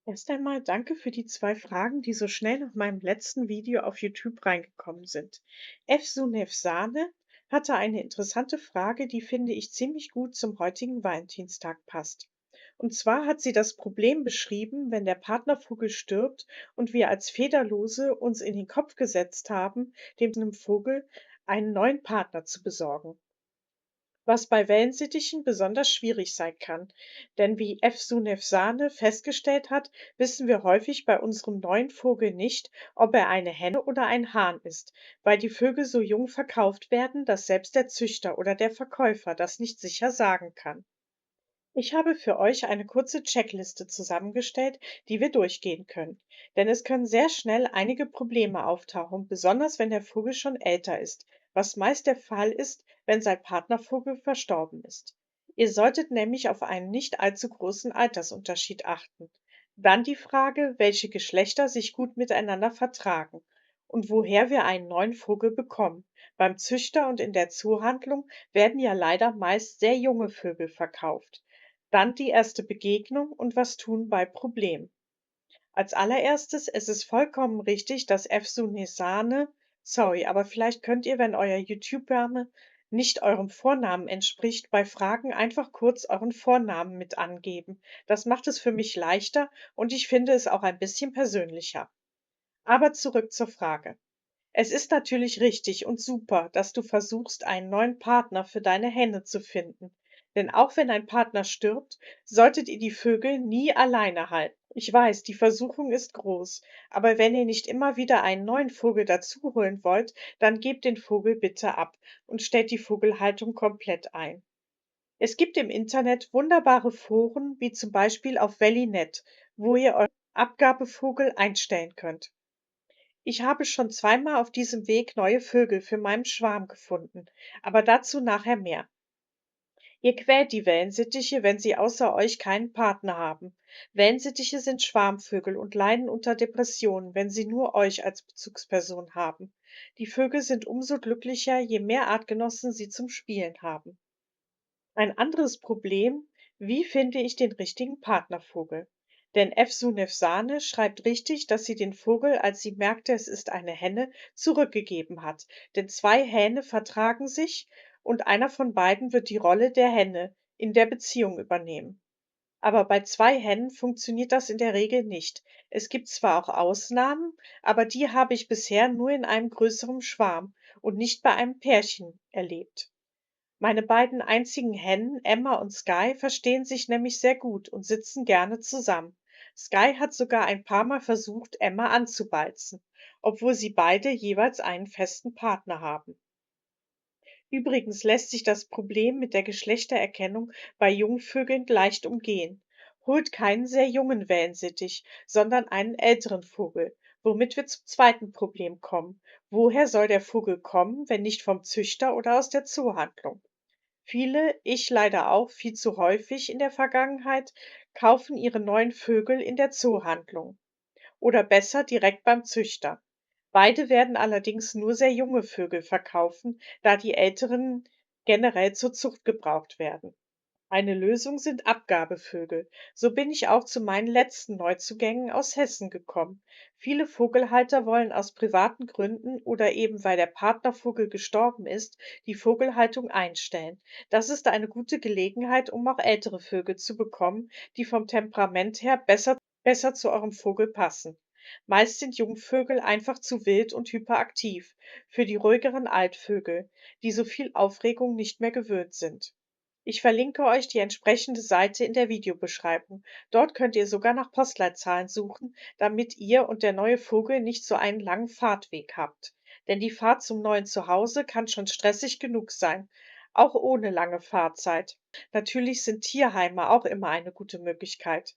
Erst einmal danke für die 2 Fragen, die so schnell nach meinem letzten Video auf YouTube reingekommen sind. Efsunef Sahne hatte eine interessante Frage, die finde ich ziemlich gut zum heutigen Valentinstag passt. Und zwar hat sie das Problem beschrieben, wenn der Partnervogel stirbt und wir als Federlose uns in den Kopf gesetzt haben, dem Vogel einen neuen Partner zu besorgen. Was bei Wellensittichen besonders schwierig sein kann. Denn wie Efsunef Sahne festgestellt hat, wissen wir häufig bei unserem neuen Vogel nicht, ob er eine Henne oder ein Hahn ist, weil die Vögel so jung verkauft werden, dass selbst der Züchter oder der Verkäufer das nicht sicher sagen kann. Ich habe für euch eine kurze Checkliste zusammengestellt, die wir durchgehen können. Denn es können sehr schnell einige Probleme auftauchen, besonders wenn der Vogel schon älter ist, was meist der Fall ist, wenn sein Partnervogel verstorben ist. Ihr solltet nämlich auf einen nicht allzu großen Altersunterschied achten. Dann die Frage, welche Geschlechter sich gut miteinander vertragen und woher wir einen neuen Vogel bekommen. Beim Züchter und in der Zoohandlung werden ja leider meist sehr junge Vögel verkauft. Dann die erste Begegnung und was tun bei Problemen. Als allererstes, es ist vollkommen richtig, dass Efsunesane, sorry, aber vielleicht könnt ihr, wenn euer YouTube-Name nicht eurem Vornamen entspricht, bei Fragen einfach kurz euren Vornamen mit angeben. Das macht es für mich leichter und ich finde es auch ein bisschen persönlicher. Aber zurück zur Frage. Es ist natürlich richtig und super, dass du versuchst, einen neuen Partner für deine Henne zu finden. Denn auch wenn ein Partner stirbt, solltet ihr die Vögel nie alleine halten. Ich weiß, die Versuchung ist groß, aber wenn ihr nicht immer wieder einen neuen Vogel dazuholen wollt, dann gebt den Vogel bitte ab und stellt die Vogelhaltung komplett ein. Es gibt im Internet wunderbare Foren, wie zum Beispiel auf Velinet, wo ihr euren Abgabevogel einstellen könnt. Ich habe schon zweimal auf diesem Weg neue Vögel für meinen Schwarm gefunden, aber dazu nachher mehr. Ihr quält die Wellensittiche, wenn sie außer euch keinen Partner haben. Wellensittiche sind Schwarmvögel und leiden unter Depressionen, wenn sie nur euch als Bezugsperson haben. Die Vögel sind umso glücklicher, je mehr Artgenossen sie zum Spielen haben. Ein anderes Problem: Wie finde ich den richtigen Partnervogel? Denn Efsunef Sahne schreibt richtig, dass sie den Vogel, als sie merkte, es ist eine Henne, zurückgegeben hat. Denn 2 Hähne vertragen sich und einer von beiden wird die Rolle der Henne in der Beziehung übernehmen. Aber bei 2 Hennen funktioniert das in der Regel nicht. Es gibt zwar auch Ausnahmen, aber die habe ich bisher nur in einem größeren Schwarm und nicht bei einem Pärchen erlebt. Meine beiden einzigen Hennen, Emma und Sky, verstehen sich nämlich sehr gut und sitzen gerne zusammen. Sky hat sogar ein paar Mal versucht, Emma anzubalzen, obwohl sie beide jeweils einen festen Partner haben. Übrigens lässt sich das Problem mit der Geschlechtererkennung bei Jungvögeln leicht umgehen. Holt keinen sehr jungen Wellensittich, sondern einen älteren Vogel, womit wir zum zweiten Problem kommen. Woher soll der Vogel kommen, wenn nicht vom Züchter oder aus der Zoohandlung? Viele, ich leider auch viel zu häufig in der Vergangenheit, kaufen ihre neuen Vögel in der Zoohandlung oder besser direkt beim Züchter. Beide werden allerdings nur sehr junge Vögel verkaufen, da die älteren generell zur Zucht gebraucht werden. Eine Lösung sind Abgabevögel. So bin ich auch zu meinen letzten Neuzugängen aus Hessen gekommen. Viele Vogelhalter wollen aus privaten Gründen oder eben weil der Partnervogel gestorben ist, die Vogelhaltung einstellen. Das ist eine gute Gelegenheit, um auch ältere Vögel zu bekommen, die vom Temperament her besser zu eurem Vogel passen. Meist sind Jungvögel einfach zu wild und hyperaktiv für die ruhigeren Altvögel, die so viel Aufregung nicht mehr gewöhnt sind. Ich verlinke euch die entsprechende Seite in der Videobeschreibung. Dort könnt ihr sogar nach Postleitzahlen suchen, damit ihr und der neue Vogel nicht so einen langen Fahrtweg habt. Denn die Fahrt zum neuen Zuhause kann schon stressig genug sein, auch ohne lange Fahrzeit. Natürlich sind Tierheime auch immer eine gute Möglichkeit.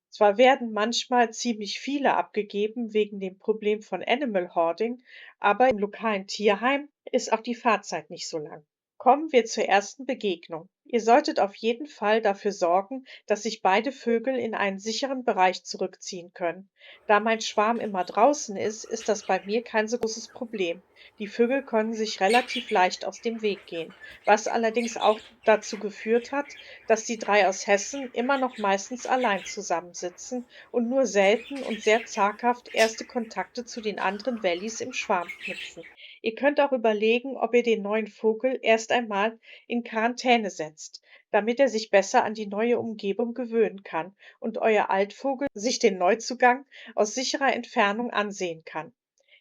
Zwar werden manchmal ziemlich viele abgegeben wegen dem Problem von Animal Hoarding, aber im lokalen Tierheim ist auch die Fahrzeit nicht so lang. Kommen wir zur ersten Begegnung. Ihr solltet auf jeden Fall dafür sorgen, dass sich beide Vögel in einen sicheren Bereich zurückziehen können. Da mein Schwarm immer draußen ist, ist das bei mir kein so großes Problem. Die Vögel können sich relativ leicht aus dem Weg gehen, was allerdings auch dazu geführt hat, dass die drei aus Hessen immer noch meistens allein zusammensitzen und nur selten und sehr zaghaft erste Kontakte zu den anderen Wellies im Schwarm knüpfen. Ihr könnt auch überlegen, ob ihr den neuen Vogel erst einmal in Quarantäne setzt, damit er sich besser an die neue Umgebung gewöhnen kann und euer Altvogel sich den Neuzugang aus sicherer Entfernung ansehen kann.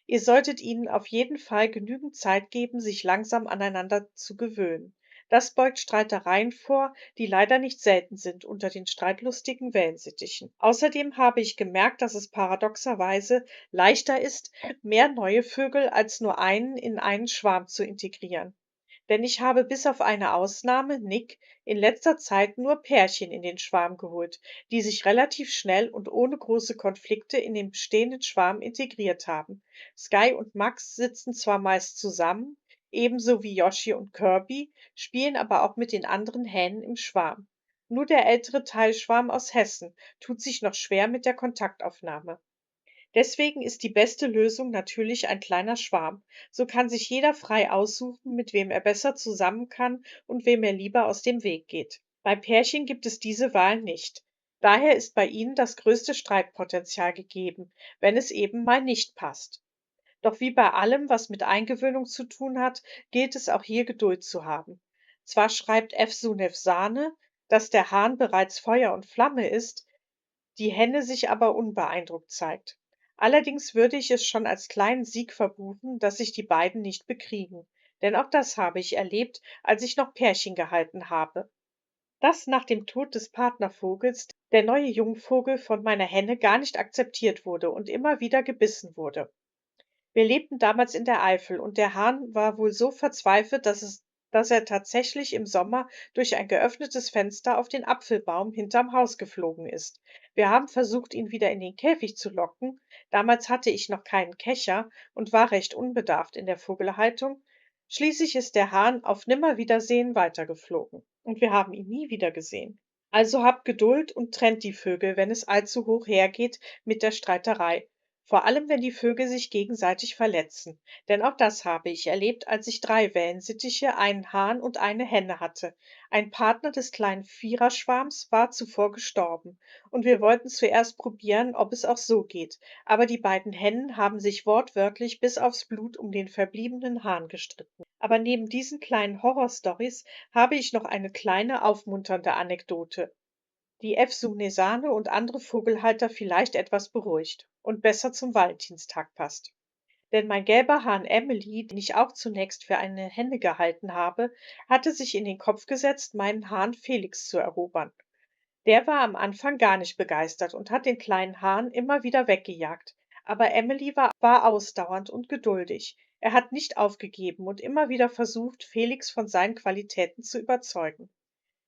Ihr solltet ihnen auf jeden Fall genügend Zeit geben, sich langsam aneinander zu gewöhnen. Das beugt Streitereien vor, die leider nicht selten sind unter den streitlustigen Wellensittichen. Außerdem habe ich gemerkt, dass es paradoxerweise leichter ist, mehr neue Vögel als nur einen in einen Schwarm zu integrieren. Denn ich habe bis auf eine Ausnahme, Nick, in letzter Zeit nur Pärchen in den Schwarm geholt, die sich relativ schnell und ohne große Konflikte in den bestehenden Schwarm integriert haben. Sky und Max sitzen zwar meist zusammen, ebenso wie Yoshi und Kirby, spielen aber auch mit den anderen Hähnen im Schwarm. Nur der ältere Teilschwarm aus Hessen tut sich noch schwer mit der Kontaktaufnahme. Deswegen ist die beste Lösung natürlich ein kleiner Schwarm. So kann sich jeder frei aussuchen, mit wem er besser zusammen kann und wem er lieber aus dem Weg geht. Bei Pärchen gibt es diese Wahl nicht. Daher ist bei ihnen das größte Streitpotenzial gegeben, wenn es eben mal nicht passt. Doch wie bei allem, was mit Eingewöhnung zu tun hat, gilt es auch hier Geduld zu haben. Zwar schreibt F. Sunef Sahne, dass der Hahn bereits Feuer und Flamme ist, die Henne sich aber unbeeindruckt zeigt. Allerdings würde ich es schon als kleinen Sieg verbuchen, dass sich die beiden nicht bekriegen. Denn auch das habe ich erlebt, als ich noch Pärchen gehalten habe. Dass nach dem Tod des Partnervogels der neue Jungvogel von meiner Henne gar nicht akzeptiert wurde und immer wieder gebissen wurde. Wir lebten damals in der Eifel und der Hahn war wohl so verzweifelt, dass er tatsächlich im Sommer durch ein geöffnetes Fenster auf den Apfelbaum hinterm Haus geflogen ist. Wir haben versucht, ihn wieder in den Käfig zu locken. Damals hatte ich noch keinen Kescher und war recht unbedarft in der Vogelhaltung. Schließlich ist der Hahn auf Nimmerwiedersehen weitergeflogen und wir haben ihn nie wieder gesehen. Also habt Geduld und trennt die Vögel, wenn es allzu hoch hergeht mit der Streiterei. Vor allem, wenn die Vögel sich gegenseitig verletzen. Denn auch das habe ich erlebt, als ich drei Wellensittiche, einen Hahn und eine Henne hatte. Ein Partner des kleinen Viererschwarms war zuvor gestorben. Und wir wollten zuerst probieren, ob es auch so geht. Aber die beiden Hennen haben sich wortwörtlich bis aufs Blut um den verbliebenen Hahn gestritten. Aber neben diesen kleinen Horrorstories habe ich noch eine kleine aufmunternde Anekdote, die Efsunesane und andere Vogelhalter vielleicht etwas beruhigt und besser zum Valentinstag passt. Denn mein gelber Hahn Emily, den ich auch zunächst für eine Henne gehalten habe, hatte sich in den Kopf gesetzt, meinen Hahn Felix zu erobern. Der war am Anfang gar nicht begeistert und hat den kleinen Hahn immer wieder weggejagt. Aber Emily war ausdauernd und geduldig. Er hat nicht aufgegeben und immer wieder versucht, Felix von seinen Qualitäten zu überzeugen.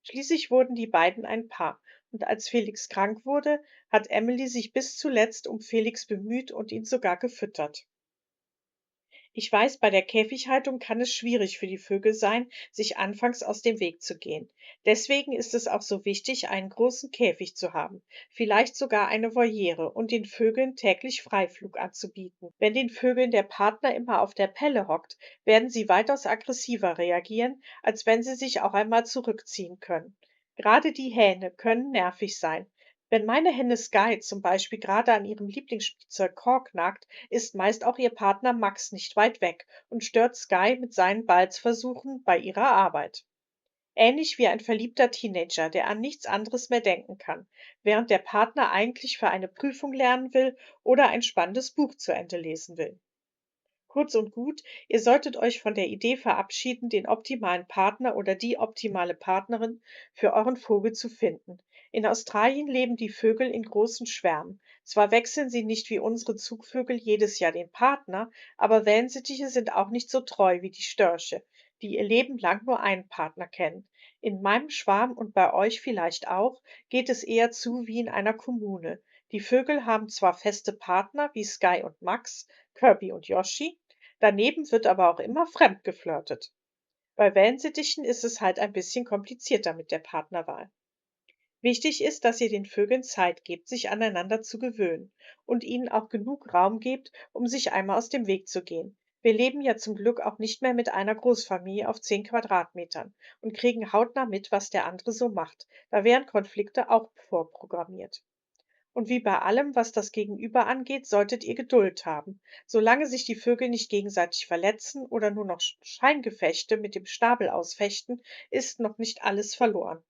Schließlich wurden die beiden ein Paar, und als Felix krank wurde, hat Emily sich bis zuletzt um Felix bemüht und ihn sogar gefüttert. Ich weiß, bei der Käfighaltung kann es schwierig für die Vögel sein, sich anfangs aus dem Weg zu gehen. Deswegen ist es auch so wichtig, einen großen Käfig zu haben, vielleicht sogar eine Voliere und den Vögeln täglich Freiflug anzubieten. Wenn den Vögeln der Partner immer auf der Pelle hockt, werden sie weitaus aggressiver reagieren, als wenn sie sich auch einmal zurückziehen können. Gerade die Hähne können nervig sein. Wenn meine Henne Sky zum Beispiel gerade an ihrem Lieblingsspielzeug Kork nagt, ist meist auch ihr Partner Max nicht weit weg und stört Sky mit seinen Balzversuchen bei ihrer Arbeit. Ähnlich wie ein verliebter Teenager, der an nichts anderes mehr denken kann, während der Partner eigentlich für eine Prüfung lernen will oder ein spannendes Buch zu Ende lesen will. Kurz und gut, ihr solltet euch von der Idee verabschieden, den optimalen Partner oder die optimale Partnerin für euren Vogel zu finden. In Australien leben die Vögel in großen Schwärmen. Zwar wechseln sie nicht wie unsere Zugvögel jedes Jahr den Partner, aber Wellensittiche sind auch nicht so treu wie die Störche, die ihr Leben lang nur einen Partner kennen. In meinem Schwarm und bei euch vielleicht auch geht es eher zu wie in einer Kommune. Die Vögel haben zwar feste Partner wie Sky und Max, Kirby und Yoshi, daneben wird aber auch immer fremd geflirtet. Bei Wellensittichen ist es halt ein bisschen komplizierter mit der Partnerwahl. Wichtig ist, dass ihr den Vögeln Zeit gebt, sich aneinander zu gewöhnen und ihnen auch genug Raum gebt, um sich einmal aus dem Weg zu gehen. Wir leben ja zum Glück auch nicht mehr mit einer Großfamilie auf 10 Quadratmetern und kriegen hautnah mit, was der andere so macht. Da wären Konflikte auch vorprogrammiert. Und wie bei allem, was das Gegenüber angeht, solltet ihr Geduld haben. Solange sich die Vögel nicht gegenseitig verletzen oder nur noch Scheingefechte mit dem Schnabel ausfechten, ist noch nicht alles verloren.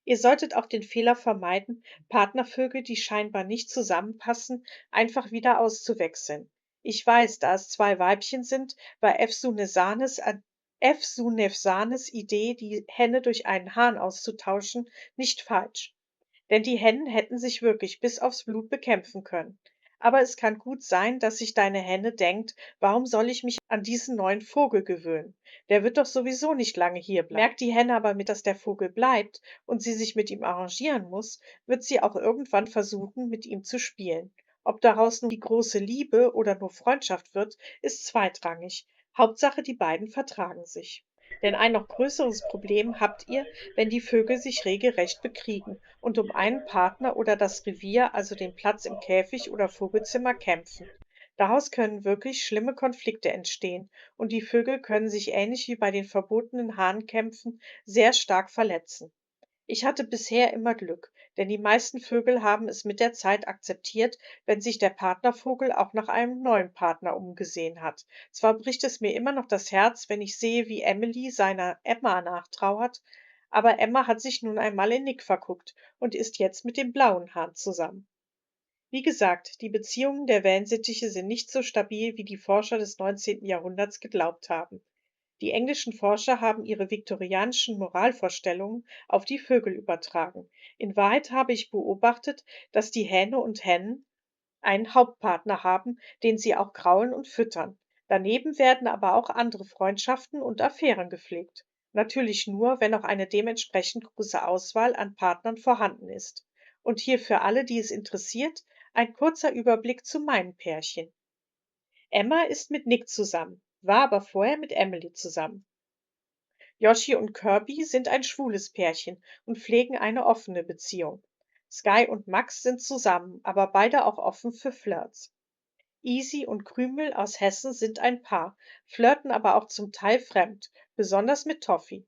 Ihr solltet auch den Fehler vermeiden, Partnervögel, die scheinbar nicht zusammenpassen, einfach wieder auszuwechseln. Ich weiß, da es zwei Weibchen sind, war F. Sunefsanes Idee, die Henne durch einen Hahn auszutauschen, nicht falsch. Denn die Hennen hätten sich wirklich bis aufs Blut bekämpfen können. Aber es kann gut sein, dass sich deine Henne denkt, warum soll ich mich an diesen neuen Vogel gewöhnen? Der wird doch sowieso nicht lange hier bleiben. Merkt die Henne aber mit, dass der Vogel bleibt und sie sich mit ihm arrangieren muss, wird sie auch irgendwann versuchen, mit ihm zu spielen. Ob daraus nun die große Liebe oder nur Freundschaft wird, ist zweitrangig. Hauptsache, die beiden vertragen sich. Denn ein noch größeres Problem habt ihr, wenn die Vögel sich regelrecht bekriegen und um einen Partner oder das Revier, also den Platz im Käfig oder Vogelzimmer, kämpfen. Daraus können wirklich schlimme Konflikte entstehen und die Vögel können sich ähnlich wie bei den verbotenen Hahnkämpfen sehr stark verletzen. Ich hatte bisher immer Glück, denn die meisten Vögel haben es mit der Zeit akzeptiert, wenn sich der Partnervogel auch nach einem neuen Partner umgesehen hat. Zwar bricht es mir immer noch das Herz, wenn ich sehe, wie Emily seiner Emma nachtrauert, aber Emma hat sich nun einmal in Nick verguckt und ist jetzt mit dem blauen Hahn zusammen. Wie gesagt, die Beziehungen der Wellensittiche sind nicht so stabil, wie die Forscher des 19. Jahrhunderts geglaubt haben. Die englischen Forscher haben ihre viktorianischen Moralvorstellungen auf die Vögel übertragen. In Wahrheit habe ich beobachtet, dass die Hähne und Hennen einen Hauptpartner haben, den sie auch kraulen und füttern. Daneben werden aber auch andere Freundschaften und Affären gepflegt. Natürlich nur, wenn auch eine dementsprechend große Auswahl an Partnern vorhanden ist. Und hier für alle, die es interessiert, ein kurzer Überblick zu meinen Pärchen. Emma ist mit Nick zusammen, war aber vorher mit Emily zusammen. Yoshi und Kirby sind ein schwules Pärchen und pflegen eine offene Beziehung. Sky und Max sind zusammen, aber beide auch offen für Flirts. Easy und Krümel aus Hessen sind ein Paar, flirten aber auch zum Teil fremd, besonders mit Toffee.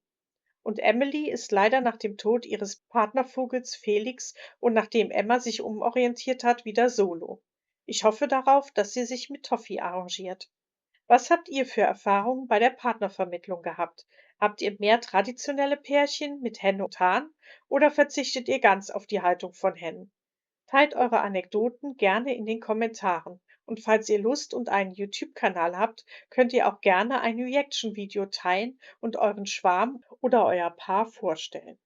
Und Emily ist leider nach dem Tod ihres Partnervogels Felix und nachdem Emma sich umorientiert hat, wieder solo. Ich hoffe darauf, dass sie sich mit Toffee arrangiert. Was habt ihr für Erfahrungen bei der Partnervermittlung gehabt? Habt ihr mehr traditionelle Pärchen mit Henne und Hahn oder verzichtet ihr ganz auf die Haltung von Hennen? Teilt eure Anekdoten gerne in den Kommentaren. Und falls ihr Lust und einen YouTube-Kanal habt, könnt ihr auch gerne ein Reaction-Video teilen und euren Schwarm oder euer Paar vorstellen.